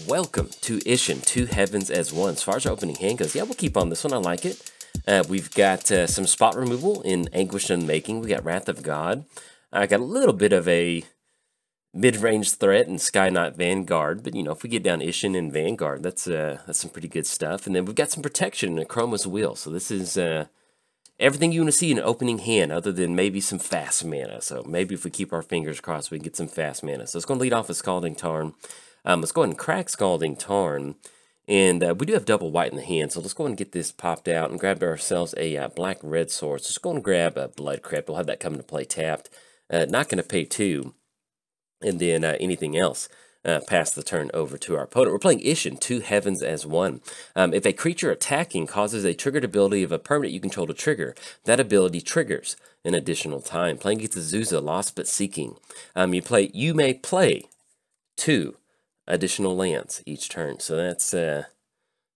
Welcome to Isshin, Two Heavens as One. As far as our opening hand goes, yeah, we'll keep on this one. I like it. We've got some spot removal in Anguished Unmaking. We got Wrath of God. I got a little bit of a mid-range threat in Sky Knight Vanguard, but you know, if we get down Isshin and Vanguard, that's some pretty good stuff. And then we've got some protection in Chroma's Will. So this is everything you want to see in an opening hand, other than maybe some fast mana. So maybe if we keep our fingers crossed, we can get some fast mana. So it's going to lead off with Scalding Tarn. Let's go ahead and crack Scalding Tarn. And we do have double white in the hand, so let's go ahead and get this popped out and grab ourselves a black-red sword. So just go and grab a Blood Crypt. We'll have that come into play tapped. Not going to pay 2. And then anything else, pass the turn over to our opponent. We're playing Isshin, Two Heavens as One. If a creature attacking causes a triggered ability of a permanent you control to trigger, that ability triggers an additional time. Playing against Azusa, Lost but Seeking. You may play 2 additional lands each turn. So that's, if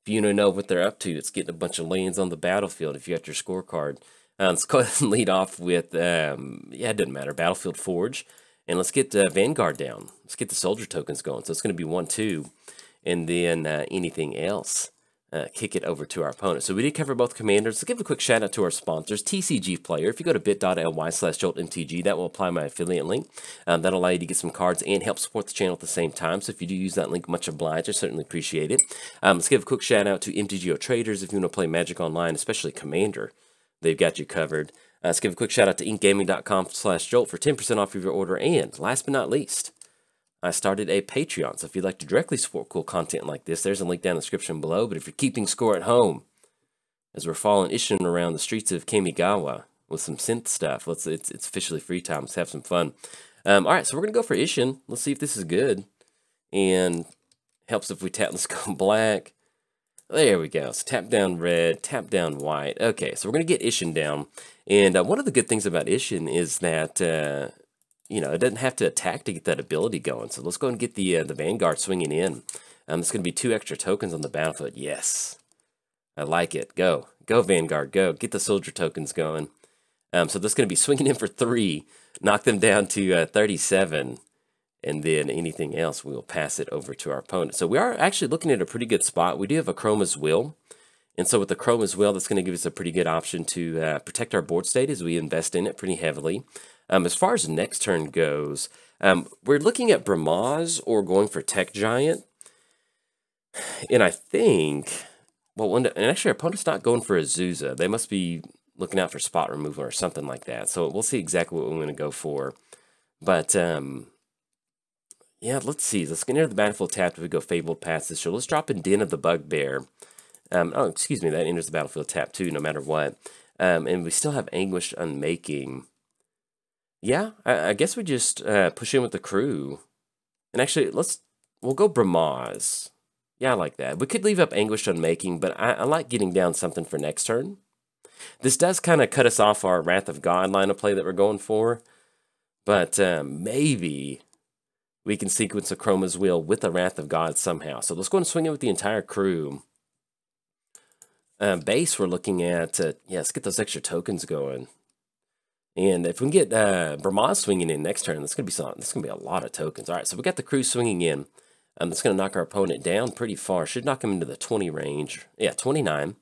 you know what they're up to, it's getting a bunch of lands on the battlefield if you got your scorecard. Let's go ahead and lead off with, yeah, it doesn't matter, Battlefield Forge. And let's get Vanguard down. Let's get the soldier tokens going. So it's going to be 1-2. And then anything else, kick it over to our opponent. So we did cover both commanders. Let's give a quick shout out to our sponsors, TCG Player. If you go to bit.ly/JoltMTG, that will apply my affiliate link. That'll allow you to get some cards and help support the channel at the same time. So if you do use that link, much obliged. I certainly appreciate it. Let's give a quick shout out to MTGOTraders if you want to play Magic Online, especially Commander. They've got you covered. Let's give a quick shout out to inkgaming.com/Jolt for 10% off of your order. And last but not least, I started a Patreon. So if you'd like to directly support cool content like this, there's a link down in the description below. But if you're keeping score at home, as we're following Isshin around the streets of Kamigawa with some synth stuff, it's officially free time. Let's have some fun. All right, so we're going to go for Isshin. Let's see if this is good. And helps if we tap. Let's go black. There we go. So tap down red, tap down white. Okay, so we're going to get Isshin down. And one of the good things about Isshin is that, you know, it doesn't have to attack to get that ability going. So let's go and get the Vanguard swinging in. It's going to be 2 extra tokens on the battlefield. Yes. I like it. Go. Go, Vanguard. Go. Get the soldier tokens going. So this is going to be swinging in for 3. Knock them down to 37. And then anything else, we'll pass it over to our opponent. So we are actually looking at a pretty good spot. We do have a Chroma's Will. And so with the Chroma's Will, that's going to give us a pretty good option to protect our board state as we invest in it pretty heavily. As far as next turn goes, we're looking at Brahmaz or going for Tech Giant. And I think, well, and actually our opponent's not going for Azusa. They must be looking out for spot removal or something like that. So we'll see exactly what we're going to go for. But, yeah, let's see. Let's get into the battlefield tapped if we go Fabled Passage. So let's drop in Den of the Bugbear. Oh, excuse me, that enters the battlefield tap too, no matter what. And we still have Anguished Unmaking. Yeah, I guess we just push in with the crew. And actually, we'll go Brahmaz. Yeah, I like that. We could leave up Anguished Unmaking, but I like getting down something for next turn. This does kind of cut us off our Wrath of God line of play that we're going for. But maybe we can sequence a Chroma's Will with the Wrath of God somehow. So let's go and swing it with the entire crew. Base, we're looking at, yeah, let's get those extra tokens going. And if we can get Brahmaz swinging in next turn, that's going to be a lot of tokens. All right, so we got the crew swinging in. That's going to knock our opponent down pretty far. Should knock him into the 20 range. Yeah, 29.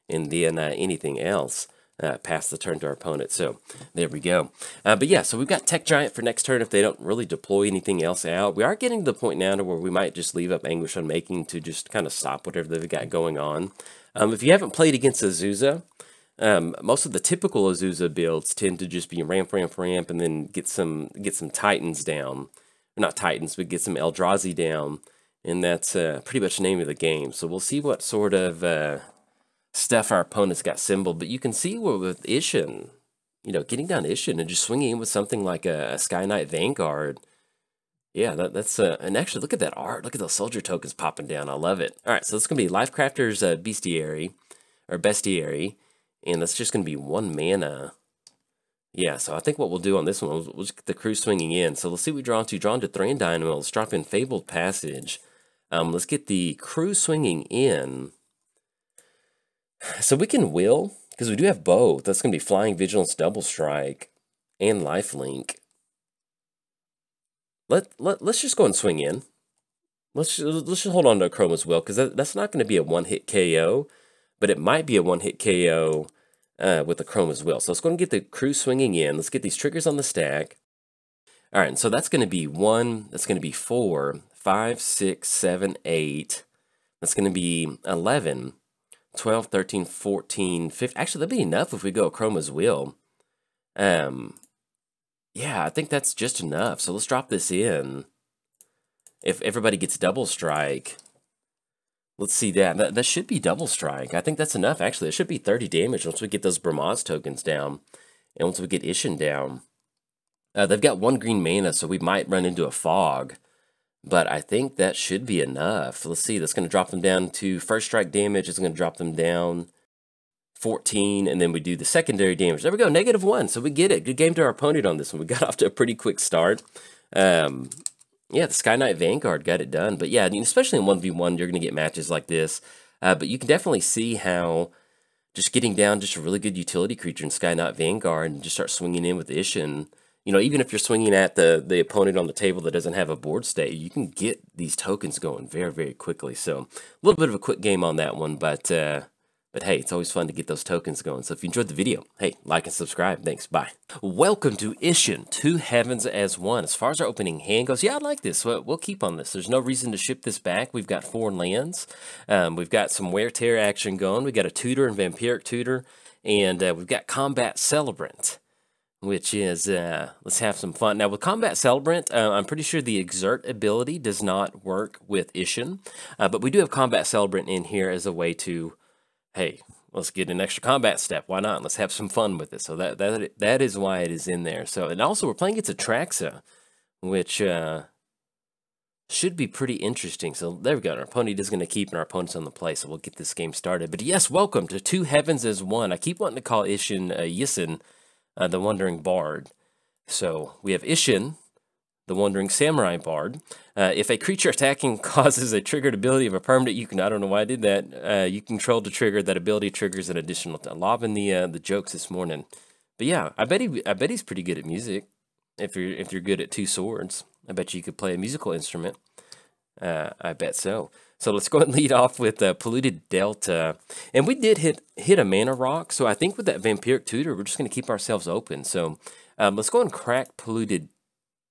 And then anything else, pass the turn to our opponent. So there we go. But yeah, so we've got Tech Giant for next turn if they don't really deploy anything else out. We are getting to the point now to where we might just leave up Anguished Unmaking to just kind of stop whatever they've got going on. If you haven't played against Azusa, most of the typical Azusa builds tend to just be ramp, and then get some Titans down. Not Titans, but get some Eldrazi down. And that's pretty much the name of the game. So we'll see what sort of stuff our opponents got symboled. But you can see with Isshin, you know, getting down Isshin and just swinging in with something like a Sky Knight Vanguard. Yeah, that's and actually look at that art. Look at those soldier tokens popping down. I love it. All right, so it's going to be Lifecrafter's Bestiary, and that's just going to be 1 mana. Yeah, so I think what we'll do on this one, we'll just get the crew swinging in. So let's see what we draw into Thran Dynamo. Let's drop in Fabled Passage. Let's get the crew swinging in. So we can will, because we do have both. That's going to be Flying Vigilance, Double Strike, and Lifelink. Let's just go and swing in. let's just hold on to Chrome as well, because that's not going to be a one-hit KO, but it might be a one-hit KO with the Chrome as well. So let's go and get the crew swinging in. Let's get these triggers on the stack. All right, and so that's going to be 1, that's going to be 4, 5, 6, 7, 8. That's going to be 11, 12, 13, 14, 15. Actually, that'd be enough if we go Chrome as well. Yeah, I think that's just enough. So let's drop this in. If everybody gets double strike, let's see that. That should be double strike. I think that's enough, actually. It should be 30 damage once we get those Brahma's tokens down. And once we get Isshin down. They've got 1 green mana, so we might run into a fog. But I think that should be enough. Let's see, that's going to drop them down to first strike damage. It's going to drop them down 14, and then we do the secondary damage. There we go, -1. So we get it. Good game to our opponent on this one. We got off to a pretty quick start. Yeah, the Sky Knight Vanguard got it done. But yeah, especially in 1v1, you're going to get matches like this. But you can definitely see how just getting down just a really good utility creature in Sky Knight Vanguard and just start swinging in with Isshin. You know, even if you're swinging at the opponent on the table that doesn't have a board state, you can get these tokens going very, very quickly. So a little bit of a quick game on that one, but hey, it's always fun to get those tokens going. So if you enjoyed the video, hey, like and subscribe. Thanks. Bye. Welcome to Isshin, 2 Heavens as 1. As far as our opening hand goes, yeah, I like this. We'll keep on this. There's no reason to ship this back. We've got 4 lands. We've got some wear tear action going. We got a tutor and vampiric tutor, and we've got combat celebrant, which is, let's have some fun. Now, with Combat Celebrant, I'm pretty sure the Exert ability does not work with Isshin, but we do have Combat Celebrant in here as a way to, hey, let's get an extra combat step. Why not? Let's have some fun with it. So that is why it is in there. So, and also we're playing against Atraxa, which should be pretty interesting. So there we go. Our opponent is going to keep, and our opponent's on the play. So we'll get this game started. But yes, welcome to 2 Heavens as 1. I keep wanting to call Isshin Isshin, the Wandering Bard. So we have Isshin, the Wandering Samurai Bard. If a creature attacking causes a triggered ability of a permanent, you can, I don't know why I did that, you control to trigger, that ability triggers an additional, lobbing the jokes this morning. But yeah, I bet he's pretty good at music. If you're good at 2 swords, I bet you could play a musical instrument. I bet so. So let's go and lead off with Polluted Delta. And we did hit a mana rock, so I think with that Vampiric Tutor, we're just going to keep ourselves open. So let's go and crack Polluted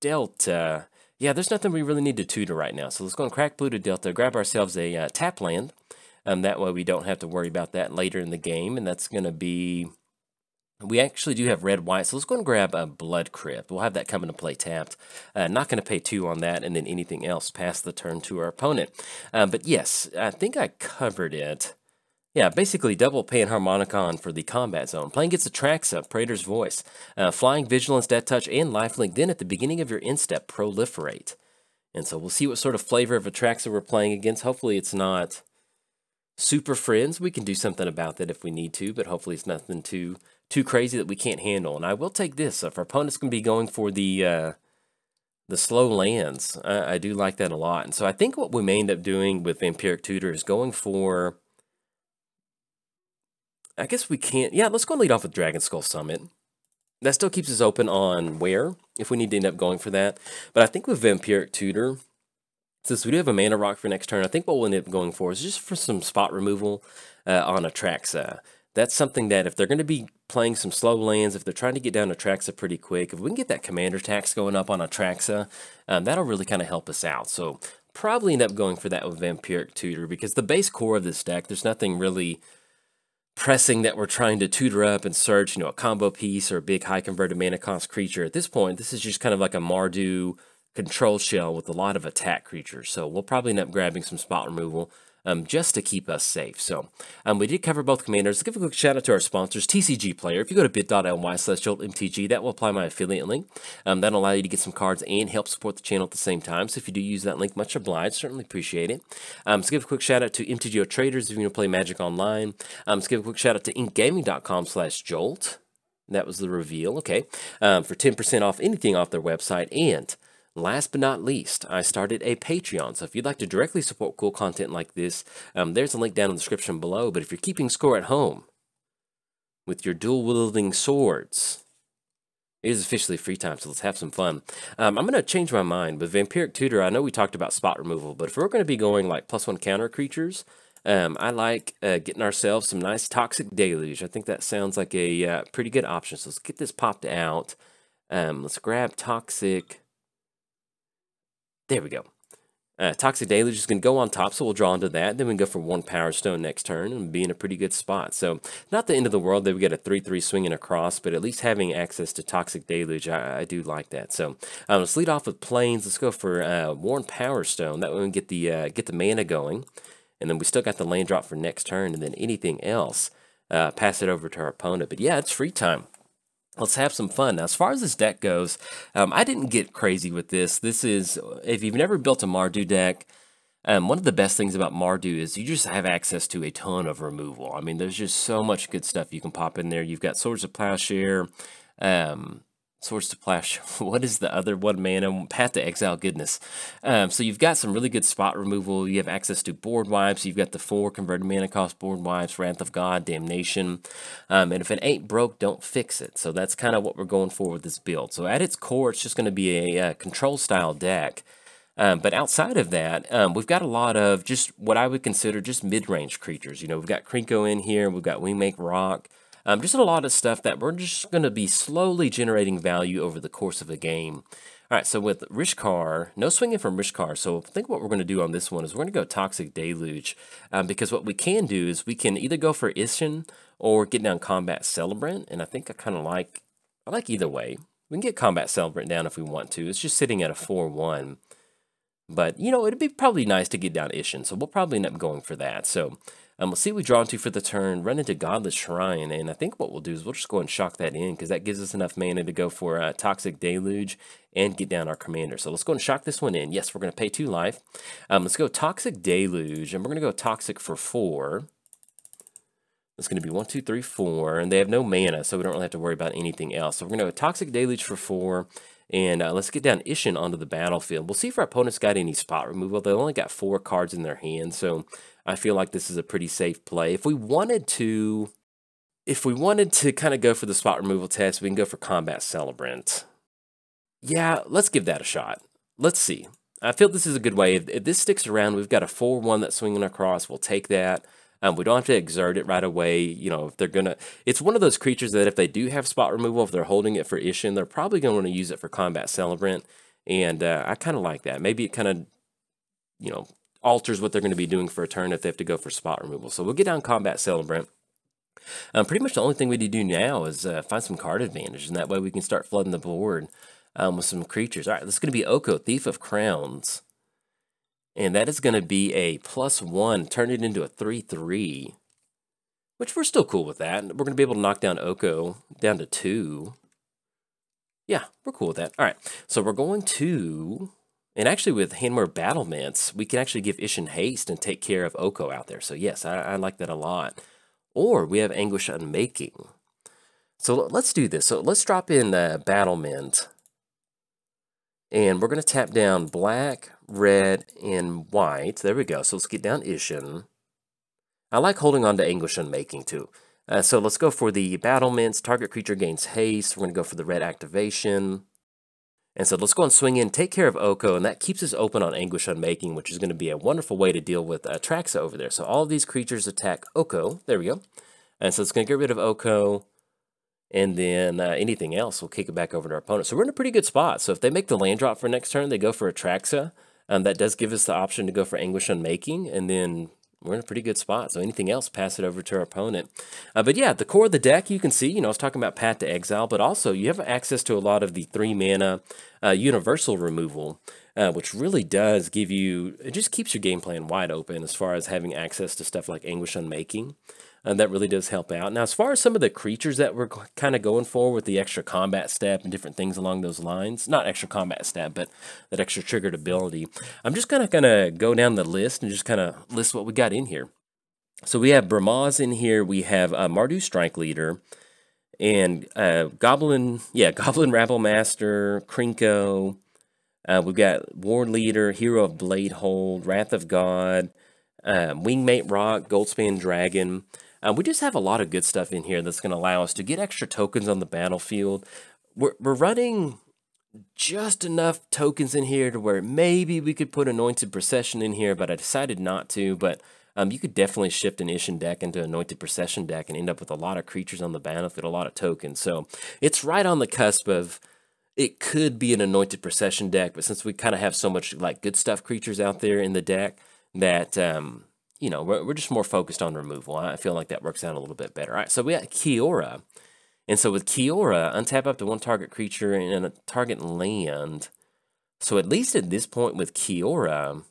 Delta. Yeah, there's nothing we really need to tutor right now. So let's go and crack Polluted Delta, grab ourselves a tap land. That way we don't have to worry about that later in the game. And that's going to be... We actually do have red-white, so let's go and grab a Blood Crypt. We'll have that come into play tapped. Not going to pay 2 on that, and then anything else past the turn to our opponent. But yes, I think I covered it. Yeah, basically double Panharmonicon for the combat zone. Playing gets Atraxa, Praetor's Voice, Flying, Vigilance, Death Touch, and Lifelink. Then at the beginning of your end step, Proliferate. And so we'll see what sort of flavor of Atraxa we're playing against. Hopefully it's not super friends. We can do something about that if we need to, but hopefully it's nothing too crazy that we can't handle. And I will take this. If our opponent's going to be going for the slow lands, I do like that a lot. And so I think what we may end up doing with Vampiric Tutor is going for... I guess we can't... Yeah, let's go and lead off with Dragon Skull Summit. That still keeps us open on where, if we need to end up going for that. But I think with Vampiric Tutor, since we do have a mana rock for next turn, I think what we'll end up going for is just for some spot removal on Atraxa. That's something that if they're going to be playing some slow lands, if they're trying to get down Atraxa pretty quick, if we can get that commander tax going up on Atraxa, that'll really kind of help us out. So probably end up going for that with Vampiric Tutor, because the base core of this deck, there's nothing really pressing that we're trying to tutor up and search, a combo piece or a big high converted mana cost creature. At this point, this is just kind of like a Mardu control shell with a lot of attack creatures. So we'll probably end up grabbing some spot removal just to keep us safe. So we did cover both commanders. Let's give a quick shout out to our sponsors, TCG Player. If you go to bit.ly/JoltMTG, that will apply my affiliate link. That'll allow you to get some cards and help support the channel at the same time. So if you do use that link, much obliged. Certainly appreciate it. Let's give a quick shout out to MTGOTraders if you want to play Magic Online. Let's give a quick shout out to inkgaming.com/Jolt. That was the reveal. Okay. For 10% off anything off their website. And last but not least, I started a Patreon. So if you'd like to directly support cool content like this, there's a link down in the description below. But if you're keeping score at home with your dual-wielding swords, It is officially free time, so let's have some fun. I'm going to change my mind. With Vampiric Tutor, I know we talked about spot removal, but if we're going to be going like +1 counter creatures, I like getting ourselves some nice Toxic Deluge. I think that sounds like a pretty good option. So let's get this popped out. Let's grab Toxic. There we go. Toxic Deluge is going to go on top, so we'll draw into that. Then we can go for 1 Power Stone next turn and be in a pretty good spot. So, not the end of the world that we get a 3/3 swinging across, but at least having access to Toxic Deluge, I do like that. So, let's lead off with Plains. Let's go for 1 Power Stone. That way we can get the mana going. And then we still got the land drop for next turn, and then anything else, pass it over to our opponent. But yeah, it's free time. Let's have some fun. Now, as far as this deck goes, I didn't get crazy with this. This is, if you've never built a Mardu deck, one of the best things about Mardu is you just have access to a ton of removal. I mean, there's just so much good stuff you can pop in there. You've got Swords of Plowshare, Swords to Plowshare. What is the other 1 mana? Path to Exile, goodness. So you've got some really good spot removal. You have access to board wipes. You've got the 4 converted mana cost board wipes, Wrath of God, Damnation. And if it ain't broke, don't fix it. So that's kind of what we're going for with this build. So at its core, it's just going to be a control style deck. But outside of that, we've got a lot of just what I would consider just mid-range creatures. You know, we've got Krinko in here. We've got Wingmake Rock. Just a lot of stuff that we're just going to be slowly generating value over the course of the game. All right, so with Rishkar, no swinging from Rishkar. So I think what we're going to do on this one is we're going to go Toxic Deluge. Because what we can do is we can either go for Isshin or get down Combat Celebrant. And I think I like either way. We can get Combat Celebrant down if we want to. It's just sitting at a 4/1. But, you know, it'd be probably nice to get down Isshin. So we'll probably end up going for that. So we'll see what we draw into for the turn, run into Godless Shrine, and I think what we'll do is we'll just go and shock that in, because that gives us enough mana to go for Toxic Deluge and get down our commander. So let's go and shock this one in. Yes, we're going to pay 2 life. Let's go Toxic Deluge, and we're going to go Toxic for 4. It's going to be 1, 2, 3, 4, and they have no mana, so we don't really have to worry about anything else. So we're going to go Toxic Deluge for 4, and let's get down Isshin onto the battlefield. We'll see if our opponent's got any spot removal. They only got 4 cards in their hand, so I feel like this is a pretty safe play. If we wanted to kind of go for the spot removal test, we can go for Combat Celebrant. Yeah, let's give that a shot. Let's see. I feel this is a good way. If this sticks around, we've got a 4/1 that's swinging across. We'll take that. We don't have to exert it right away. You know, if they're gonna, it's one of those creatures that if they do have spot removal, if they're holding it for Isshin, they're probably going to want to use it for Combat Celebrant. And I kind of like that. Maybe it kind of, you know, alters what they're going to be doing for a turn if they have to go for spot removal. So we'll get down Combat Celebrant. Pretty much the only thing we need to do now is find some card advantage, and that way we can start flooding the board with some creatures. All right, this is going to be Oko, Thief of Crowns. And that is going to be a +1, turn it into a 3/3, which we're still cool with that. We're going to be able to knock down Oko down to 2. Yeah, we're cool with that. All right, so we're going to, and actually with Handmore Battlements, we can actually give Isshin haste and take care of Oko out there. So yes, I like that a lot. Or we have Anguish Unmaking. So let's do this. So let's drop in Battlement. And we're going to tap down black, red, and white. There we go. So let's get down Isshin. I like holding on to Anguish Unmaking too. So let's go for the battlements. Target creature gains haste. We're going to go for the red activation. And so let's go and swing in, take care of Oko, and that keeps us open on Anguish Unmaking, which is going to be a wonderful way to deal with Atraxa over there. So all of these creatures attack Oko. There we go. And so it's going to get rid of Oko. And then anything else, we'll kick it back over to our opponent. So we're in a pretty good spot. So if they make the land drop for next turn, they go for Atraxa. That does give us the option to go for Anguish Unmaking. And then we're in a pretty good spot. So anything else, pass it over to our opponent. But yeah, the core of the deck, you can see, you know, I was talking about Path to Exile, but also you have access to a lot of the 3 mana universal removal, which really does give you, it just keeps your game plan wide open as far as having access to stuff like Anguish Unmaking. That really does help out. Now, as far as some of the creatures that we're kind of going for with the extra combat step and different things along those lines, not extra combat step, but that extra triggered ability, I'm just going to go down the list and just kind of list what we got in here. So we have Bramaz in here. We have Mardu Strike Leader and Goblin Rabble Master, Krinko. We've got War Leader, Hero of Bladehold, Wrath of God, Wingmate Rock, Goldspan Dragon. We just have a lot of good stuff in here that's going to allow us to get extra tokens on the battlefield. we're running just enough tokens in here to where maybe we could put Anointed Procession in here, but I decided not to. But you could definitely shift an Isshin deck into Anointed Procession deck and end up with a lot of creatures on the battlefield, a lot of tokens. So it's right on the cusp of it could be an Anointed Procession deck, but since we kind of have so much like good stuff creatures out there in the deck that you know, we're just more focused on removal. I feel like that works out a little bit better. All right, so we got Kiora. And so with Kiora, untap up to 1 target creature and a target land. So at least at this point with Kiora,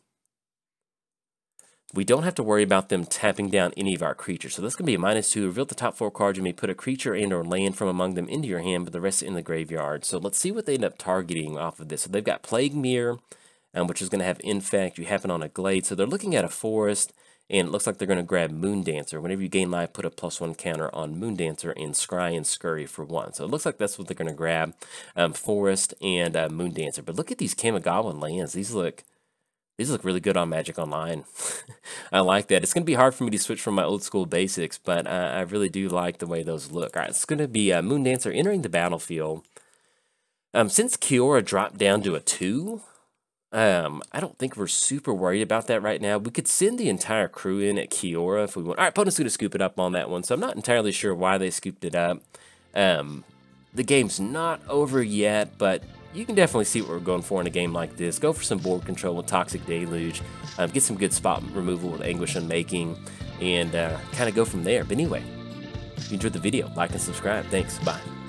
we don't have to worry about them tapping down any of our creatures. So that's going to be a -2. Reveal the top 4 cards. You may put a creature and or land from among them into your hand, but the rest in the graveyard. So let's see what they end up targeting off of this. So they've got Plague Mirror, which is going to have Infect. You happen on a Glade. So they're looking at a forest. And it looks like they're going to grab Moon Dancer. Whenever you gain life, put a +1 counter on Moon Dancer and Scry and Scurry for 1. So it looks like that's what they're going to grab, Forest and Moon Dancer. But look at these Kamigawa lands. These look really good on Magic Online. I like that. It's going to be hard for me to switch from my old school basics, but I really do like the way those look. All right, it's going to be Moon Dancer entering the battlefield. Since Kiora dropped down to a 2, I don't think we're super worried about that right now. We could send the entire crew in at Kiora if we want. All right, opponent's going to scoop it up on that one, so I'm not entirely sure why they scooped it up. The game's not over yet, but you can definitely see what we're going for in a game like this. Go for some board control with Toxic Deluge, get some good spot removal with Anguish Unmaking, and kind of go from there. But anyway, if you enjoyed the video, like and subscribe. Thanks. Bye.